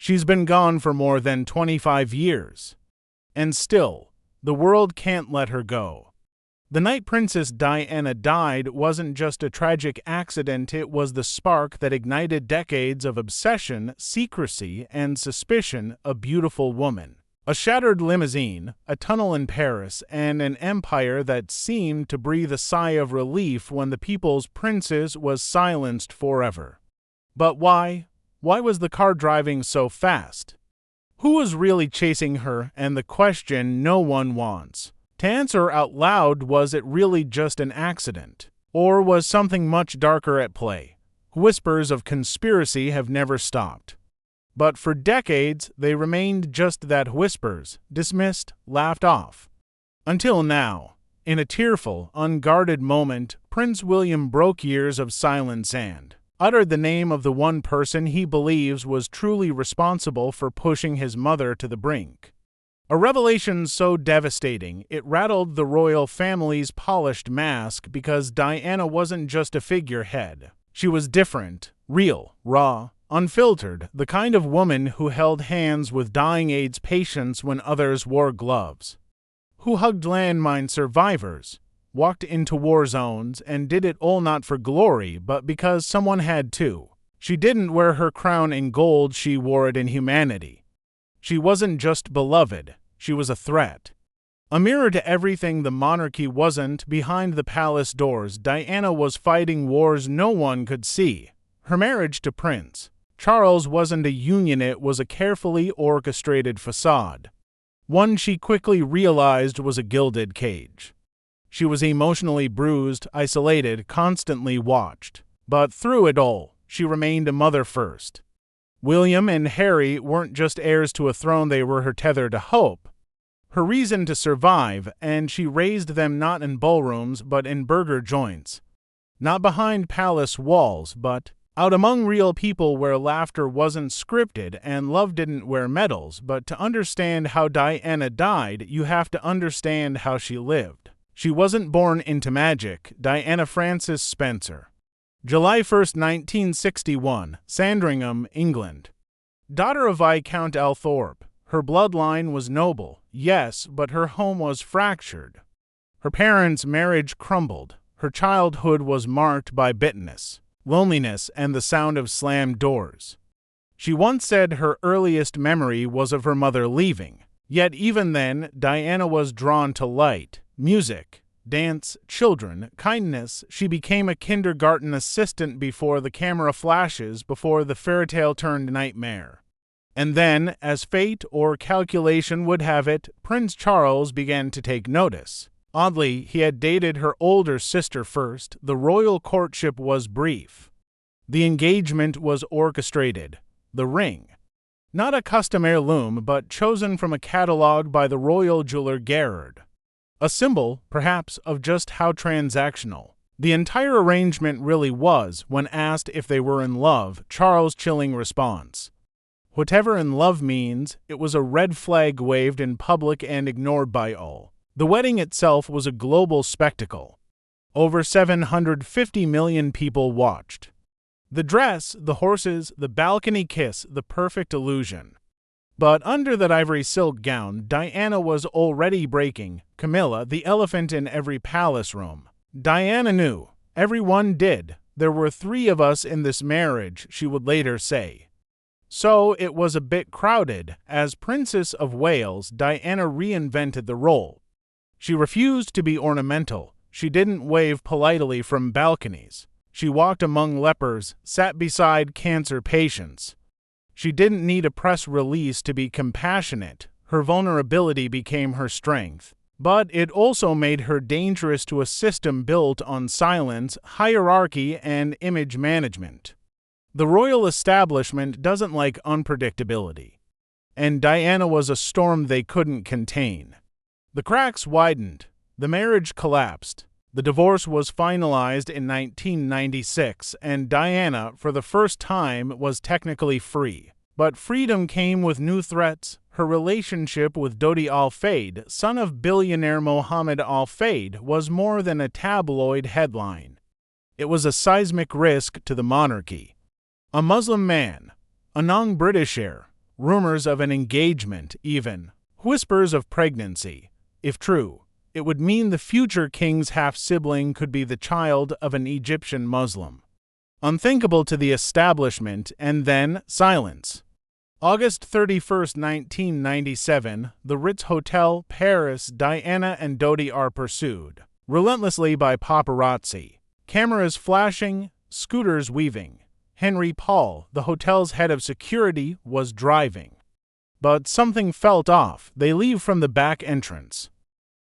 She's been gone for more than 25 years. And still, the world can't let her go. The night Princess Diana died wasn't just a tragic accident, it was the spark that ignited decades of obsession, secrecy, and suspicion. A beautiful woman, a shattered limousine, a tunnel in Paris, and an empire that seemed to breathe a sigh of relief when the people's princess was silenced forever. But why? Why was the car driving so fast? Who was really chasing her? And the question no one wants to answer out loud: was it really just an accident? Or was something much darker at play? Whispers of conspiracy have never stopped. But for decades, they remained just that: whispers, dismissed, laughed off. Until now, in a tearful, unguarded moment, Prince William broke years of silence and uttered the name of the one person he believes was truly responsible for pushing his mother to the brink. A revelation so devastating, it rattled the royal family's polished mask, because Diana wasn't just a figurehead. She was different, real, raw, unfiltered, the kind of woman who held hands with dying AIDS patients when others wore gloves, who hugged landmine survivors, walked into war zones, and did it all not for glory, but because someone had to. She didn't wear her crown in gold, she wore it in humanity. She wasn't just beloved, she was a threat. A mirror to everything the monarchy wasn't. Behind the palace doors, Diana was fighting wars no one could see. Her marriage to Prince Charles wasn't a union, it was a carefully orchestrated facade. One she quickly realized was a gilded cage. She was emotionally bruised, isolated, constantly watched. But through it all, she remained a mother first. William and Harry weren't just heirs to a throne, they were her tether to hope, her reason to survive, and she raised them not in ballrooms but in burger joints. Not behind palace walls, but out among real people where laughter wasn't scripted and love didn't wear medals. But to understand how Diana died, you have to understand how she lived. She wasn't born into magic. Diana Frances Spencer. July 1, 1961, Sandringham, England. Daughter of Viscount Althorpe, her bloodline was noble, yes, but her home was fractured. Her parents' marriage crumbled. Her childhood was marked by bitterness, loneliness, and the sound of slammed doors. She once said her earliest memory was of her mother leaving. Yet even then, Diana was drawn to light, music, dance, children, kindness. She became a kindergarten assistant before the camera flashes, before the fairytale turned nightmare. And then, as fate or calculation would have it, Prince Charles began to take notice. Oddly, he had dated her older sister first. The royal courtship was brief. The engagement was orchestrated. The ring, not a custom heirloom, but chosen from a catalog by the royal jeweler Gerard. A symbol, perhaps, of just how transactional the entire arrangement really was. When asked if they were in love, Charles' chilling response: "Whatever in love means," it was a red flag waved in public and ignored by all. The wedding itself was a global spectacle. Over 750 million people watched. The dress, the horses, the balcony kiss, the perfect illusion. But under that ivory silk gown, Diana was already breaking. Camilla, the elephant in every palace room. Diana knew. Everyone did. There were 3 of us in this marriage, she would later say. So it was a bit crowded. As Princess of Wales, Diana reinvented the role. She refused to be ornamental. She didn't wave politely from balconies. She walked among lepers, sat beside cancer patients. She didn't need a press release to be compassionate. Her vulnerability became her strength. But it also made her dangerous to a system built on silence, hierarchy, and image management. The royal establishment doesn't like unpredictability. And Diana was a storm they couldn't contain. The cracks widened. The marriage collapsed. The divorce was finalized in 1996, and Diana, for the first time, was technically free. But freedom came with new threats. Her relationship with Dodi Al Fayed, son of billionaire Mohammed Al Fayed, was more than a tabloid headline. It was a seismic risk to the monarchy. A Muslim man, a non-British heir, rumors of an engagement even, whispers of pregnancy. If true, it would mean the future king's half-sibling could be the child of an Egyptian Muslim. Unthinkable to the establishment, and then silence. August 31, 1997, the Ritz Hotel, Paris. Diana and Dodi are pursued relentlessly by paparazzi. Cameras flashing, scooters weaving. Henry Paul, the hotel's head of security, was driving. But something felt off. They leave from the back entrance.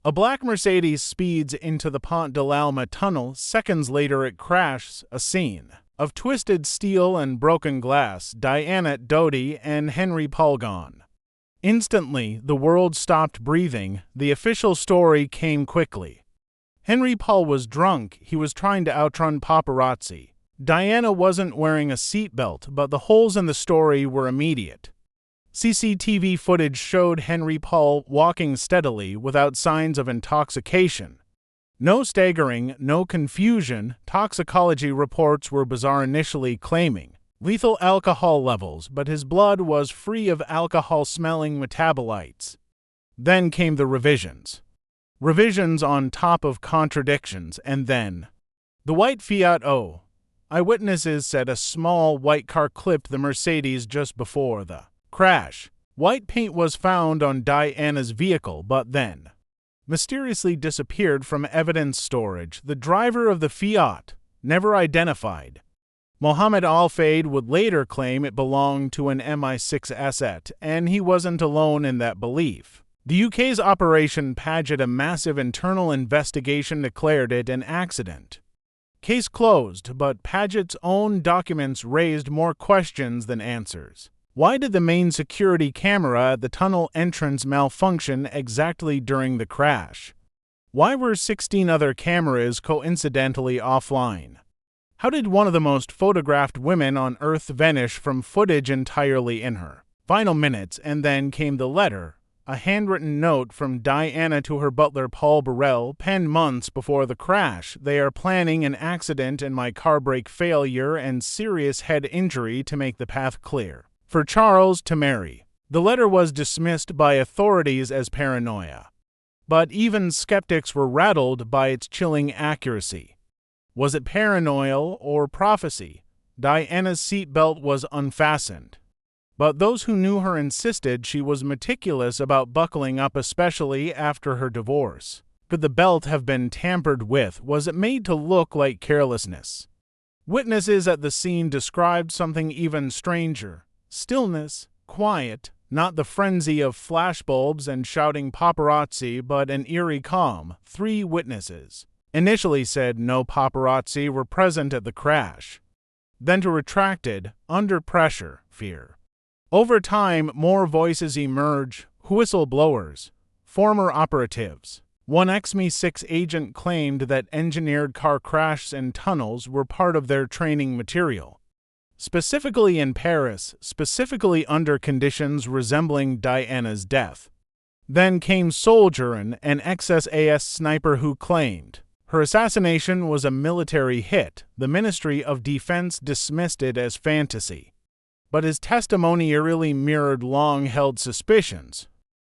A black Mercedes speeds into the Pont de l'Alma tunnel. Seconds later it crashes, a scene of twisted steel and broken glass. Diana, Dodi, and Henry Paul gone. Instantly, the world stopped breathing. The official story came quickly. Henry Paul was drunk. He was trying to outrun paparazzi. Diana wasn't wearing a seatbelt, but the holes in the story were immediate. CCTV footage showed Henry Paul walking steadily without signs of intoxication. No staggering, no confusion. Toxicology reports were bizarre, initially claiming lethal alcohol levels, but his blood was free of alcohol-smelling metabolites. Then came the revisions. Revisions on top of contradictions, and then the white Fiat O. Eyewitnesses said a small white car clipped the Mercedes just before the crash. White paint was found on Diana's vehicle, but then mysteriously disappeared from evidence storage. The driver of the Fiat, never identified. Mohammed Al-Fayed would later claim it belonged to an MI6 asset, and he wasn't alone in that belief. The UK's Operation Paget, a massive internal investigation, declared it an accident. Case closed, but Paget's own documents raised more questions than answers. Why did the main security camera at the tunnel entrance malfunction exactly during the crash? Why were 16 other cameras coincidentally offline? How did one of the most photographed women on Earth vanish from footage entirely in her final minutes? And then came the letter, a handwritten note from Diana to her butler Paul Burrell, penned months before the crash. They are planning an accident and my car brake failure and serious head injury to make the path clear for Charles to marry. The letter was dismissed by authorities as paranoia, but even skeptics were rattled by its chilling accuracy. Was it paranoia or prophecy? Diana's seatbelt was unfastened, but those who knew her insisted she was meticulous about buckling up, especially after her divorce. Could the belt have been tampered with? Was it made to look like carelessness? Witnesses at the scene described something even stranger. Stillness, quiet, not the frenzy of flashbulbs and shouting paparazzi, but an eerie calm. 3 witnesses initially said no paparazzi were present at the crash, then to retracted, under pressure, fear. Over time, more voices emerge, whistleblowers, former operatives. One ex-MI6 agent claimed that engineered car crashes in tunnels were part of their training material, specifically in Paris, specifically under conditions resembling Diana's death. Then came Soldierin, an ex-SAS sniper who claimed her assassination was a military hit. The Ministry of Defense dismissed it as fantasy, but his testimony eerily mirrored long-held suspicions.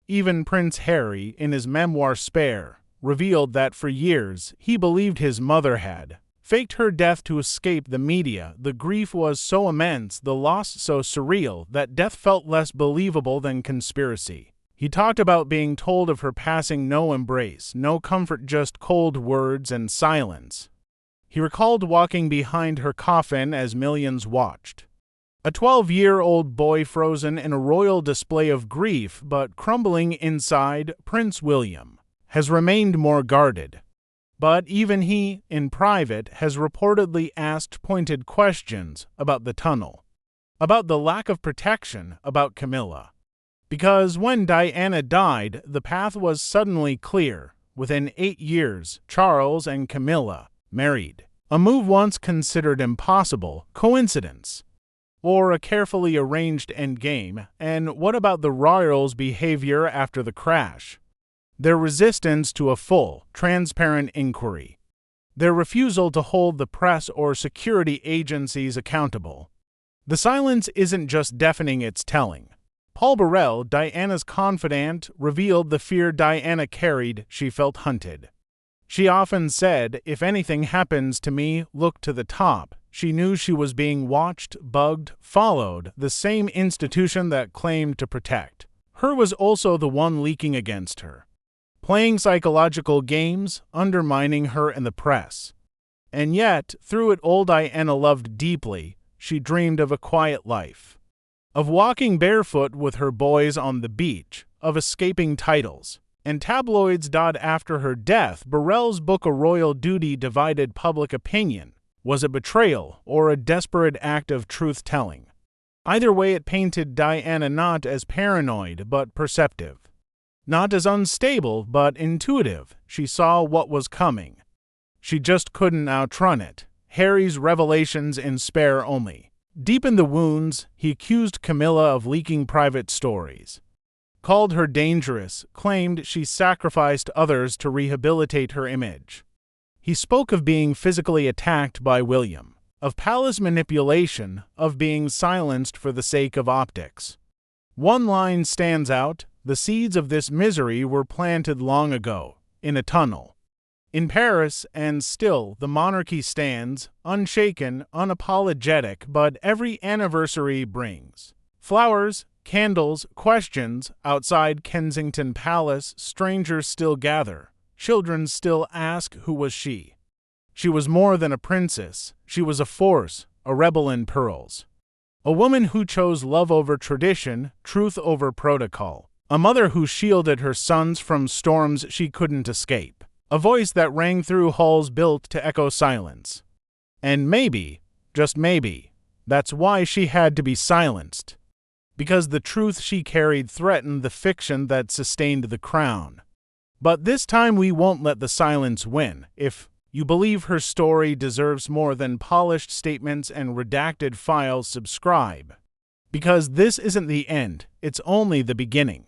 Even Prince Harry, in his memoir Spare, revealed that for years he believed his mother had faked her death to escape the media. The grief was so immense, the loss so surreal, that death felt less believable than conspiracy. He talked about being told of her passing, no embrace, no comfort, just cold words and silence. He recalled walking behind her coffin as millions watched. A 12-year-old boy frozen in a royal display of grief but crumbling inside. Prince William has remained more guarded, but even he, in private, has reportedly asked pointed questions about the tunnel, about the lack of protection, about Camilla. Because when Diana died, the path was suddenly clear. Within 8 years, Charles and Camilla married. A move once considered impossible. Coincidence? Or a carefully arranged endgame? And what about the royals' behavior after the crash? Their resistance to a full, transparent inquiry. Their refusal to hold the press or security agencies accountable. The silence isn't just deafening, it's telling. Paul Burrell, Diana's confidant, revealed the fear Diana carried. She felt hunted. She often said, "If anything happens to me, look to the top." She knew she was being watched, bugged, followed, the same institution that claimed to protect her was also the one leaking against her, playing psychological games, undermining her in the press. And yet, through it all, Diana loved deeply. She dreamed of a quiet life, of walking barefoot with her boys on the beach, of escaping titles and tabloids. After her death, Burrell's book A Royal Duty divided public opinion. Was it betrayal or a desperate act of truth-telling? Either way, it painted Diana not as paranoid but perceptive, not as unstable but intuitive. She saw what was coming. She just couldn't outrun it. Harry's revelations in Spare only deepened the wounds. He accused Camilla of leaking private stories, called her dangerous, claimed she sacrificed others to rehabilitate her image. He spoke of being physically attacked by William, of palace manipulation, of being silenced for the sake of optics. One line stands out: the seeds of this misery were planted long ago, in a tunnel in Paris, and still the monarchy stands, unshaken, unapologetic. But every anniversary brings flowers, candles, questions. Outside Kensington Palace, strangers still gather. Children still ask, who was she? She was more than a princess. She was a force, a rebel in pearls. A woman who chose love over tradition, truth over protocol. A mother who shielded her sons from storms she couldn't escape. A voice that rang through halls built to echo silence. And maybe, just maybe, that's why she had to be silenced. Because the truth she carried threatened the fiction that sustained the crown. But this time we won't let the silence win. If you believe her story deserves more than polished statements and redacted files, subscribe. Because this isn't the end, it's only the beginning.